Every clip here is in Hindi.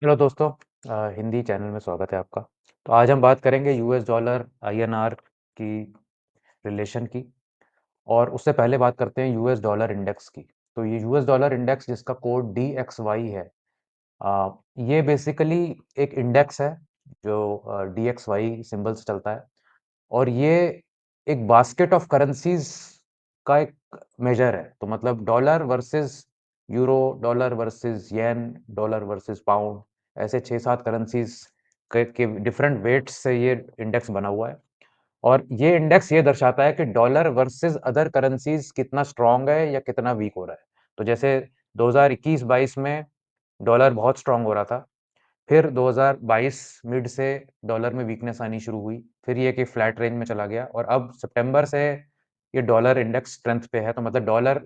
हेलो दोस्तों। हिंदी चैनल में स्वागत है आपका। तो आज हम बात करेंगे यूएस डॉलर आईएनआर की रिलेशन की। और उससे पहले बात करते हैं यूएस डॉलर इंडेक्स की। तो ये यूएस डॉलर इंडेक्स जिसका कोड DXY है, आ, ये बेसिकली एक इंडेक्स है जो DXY सिंबल से चलता है। और ये एक बास्केट ऑफ करेंसीज का एक मेजर है। तो मतलब dollar versus euro, dollar versus yen, dollar versus pound, ऐसे 6-7 करेंसीज के डिफरेंट वेट्स से ये इंडेक्स बना हुआ है। और ये इंडेक्स ये दर्शाता है कि डॉलर वर्सेस अदर करेंसीज कितना स्ट्रांग है या कितना वीक हो रहा है। तो जैसे 2021-22 में डॉलर बहुत स्ट्रांग हो रहा था। फिर 2022 मिड से डॉलर में वीकनेस आनी शुरू हुई। फिर ये कि फ्लैट रेंज में चला गया और अब सितंबर से ये डॉलर इंडेक्स स्ट्रेंथ पे है। तो मतलब डॉलर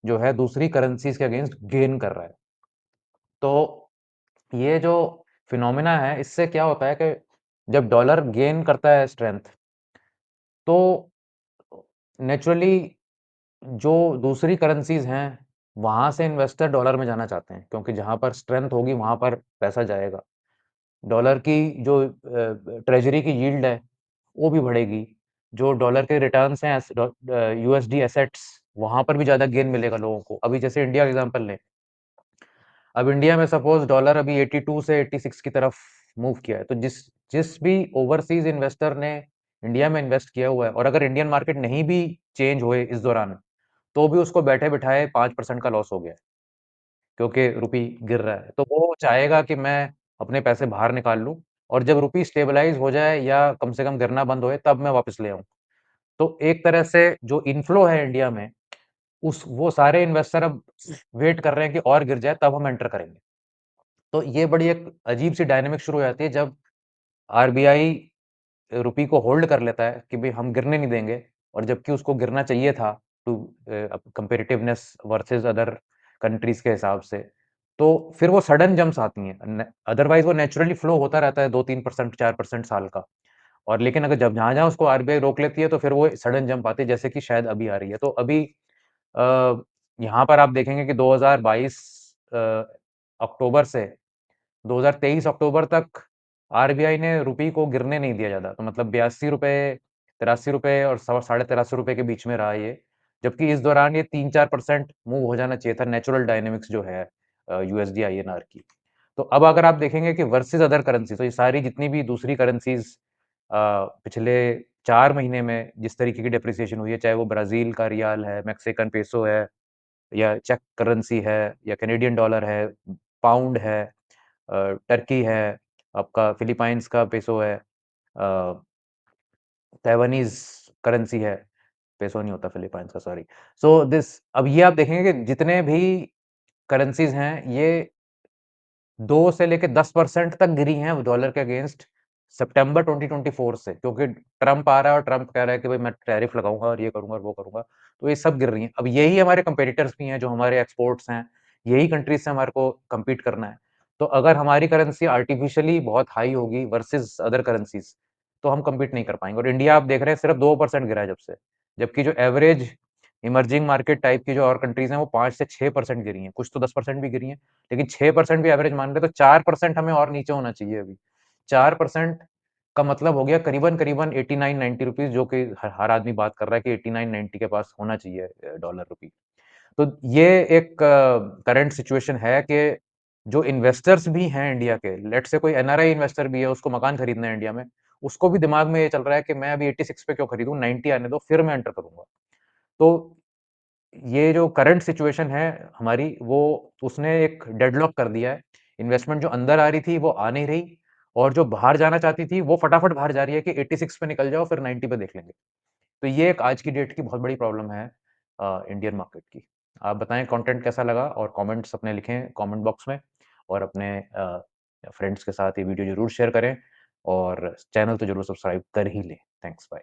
जो है दूसरी करेंसीज के अगेंस्ट गेन कर रहा है। तो ये जो फिनोमिना है, इससे क्या होता है कि जब डॉलर गेन करता है स्ट्रेंथ, तो नेचुरली जो दूसरी करेंसीज हैं, वहां से इन्वेस्टर डॉलर में जाना चाहते हैं, क्योंकि जहां पर स्ट्रेंथ होगी वहां पर पैसा जाएगा। डॉलर की जो ट्रेजरी की यील्ड है, वो भी बढ़ेगी। जो डॉलर के रिटर्न्स हैं यूएसडी एसेट्स, वहां पर भी ज्यादा गेन मिलेगा लोगों को। अभी जैसे इंडिया का एग्जांपल लें, अब इंडिया में सपोज डॉलर अभी 82 से 86 की तरफ मूव किया है। तो जिस जिस भी ओवरसीज इन्वेस्टर ने इंडिया में इन्वेस्ट किया हुआ है, और अगर इंडियन मार्केट नहीं भी चेंज हुए इस दौरान, तो भी उसको बैठे बिठाए 5% का लॉस हो गया है, क्योंकि रुपी गिर रहा है। तो वो चाहेगा कि मैं अपने पैसे बाहर निकाल लूं, और जब रुपी स्टेबलाइज हो जाए या कम से कम गिरना बंद होए, तब मैं वापस ले आऊं। तो एक तरह से जो इनफ्लो है इंडिया में, उस वो सारे इन्वेस्टर अब वेट कर रहे हैं कि और गिर जाए तब हम एंटर करेंगे। तो ये बड़ी एक अजीब सी डायनेमिक शुरू हो जाती है जब आरबीआई रुपी को होल्ड कर लेता है कि भाई हम गिरने नहीं देंगे, और जबकि उसको गिरना चाहिए था to competitiveness versus other countries के हिसाब से। तो फिर वो सडन जंप्स आती हैं। अदरवाइज वो नेचुरली फ्लो होता रहता है 2-3%, 4% साल का। और लेकिन अगर जब जहां जहां उसको आरबीआई रोक लेती है, तो फिर वो सडन जंप आती है, जैसे कि शायद अभी आ रही है। तो अभी यहाँ पर आप देखेंगे कि 2022 अक्टूबर से 2023 अक्टूबर तक आरबीआई ने रुपी को गिरने नहीं दिया ज़्यादा। तो मतलब 82 रुपए, 83 रुपए और 83.5 रुपए के बीच में रहा ये। जबकि इस दौरान ये 3-4% मूव हो जाना चाहिए था, नेचुरल डायनेमिक्स जो है यूएसडी आईएनआर की। तो अब अगर आप देखेंगे कि वर्सेस अदर करेंसी, तो ये सारी जितनी भी दूसरी करेंसीज पिछले 4 महीने में जिस तरीके की डेप्रिसिएशन हुई है, चाहे वो ब्राजील का रियाल है, मैक्सिकन पेसो है, या चेक करेंसी है, या कैनेडियन डॉलर है, पाउंड है, टर्की है, आपका फिलीपाइंस का पेसो है, तैवानीज करेंसी है। पेसो नहीं होता फिलीपाइंस का, सॉरी। सो दिस, अब ये आप देखेंगे कि जितने भी करेंसीज हैं, ये 2 से लेके 10% तक गिरी हैं डॉलर के अगेंस्ट सितंबर 2024 से, क्योंकि ट्रम्प आ रहा है और ट्रम्प कह रहा है कि भाई मैं टैरिफ लगाऊंगा और ये करूंगा और वो करूंगा। तो ये सब गिर रही हैं। अब यही हमारे कंपेटिटर्स भी हैं, जो हमारे एक्सपोर्ट्स हैं, यही कंट्रीज से हमारे को compete करना है। तो अगर हमारी करेंसी आर्टिफिशियली बहुत हाई होगी वर्सेस अदर करेंसीज, तो हम compete नहीं कर पाएंगे। और इंडिया आप देख रहे हैं सिर्फ 2% गिरा है जब से, जबकि जो एवरेज इमर्जिंग मार्केट टाइप की जो और कंट्रीज हैं, वो 5 से 6% गिरी हैं। कुछ तो 10% भी गिरी हैं, लेकिन 6% भी एवरेज मान रहे, तो 4% हमें और नीचे होना चाहिए अभी। 4% का मतलब हो गया करीबन करीबन 89-90 रुपीज, जो कि हर आदमी बात कर रहा है कि 89-90 के पास होना चाहिए डॉलर रुपी। तो ये एक करंट सिचुएशन है कि जो इन्वेस्टर्स भी हैं इंडिया के, लेट से कोई एनआरआई इन्वेस्टर भी है, उसको मकान खरीदना है इंडिया में, उसको भी दिमाग में ये चल रहा है कि मैं अभी 86 पे क्यों खरीदूं, 90 आने दो फिर मैं एंटर करूंगा। तो ये जो करंट सिचुएशन है हमारी, वो उसने एक डेडलॉक कर दिया है। इन्वेस्टमेंट जो अंदर आ रही थी वो आ नहीं रही, और जो बाहर जाना चाहती थी वो फटाफट बाहर जा रही है कि 86 पे निकल जाओ, फिर 90 पे देख लेंगे। तो ये एक आज की डेट की बहुत बड़ी प्रॉब्लम है इंडियन मार्केट की। आप बताएं कंटेंट कैसा लगा, और कमेंट्स अपने लिखें कमेंट बॉक्स में, और अपने फ्रेंड्स के साथ ये वीडियो जरूर शेयर करें, और चैनल तो जरूर सब्सक्राइब कर ही लें। Thanks, bye.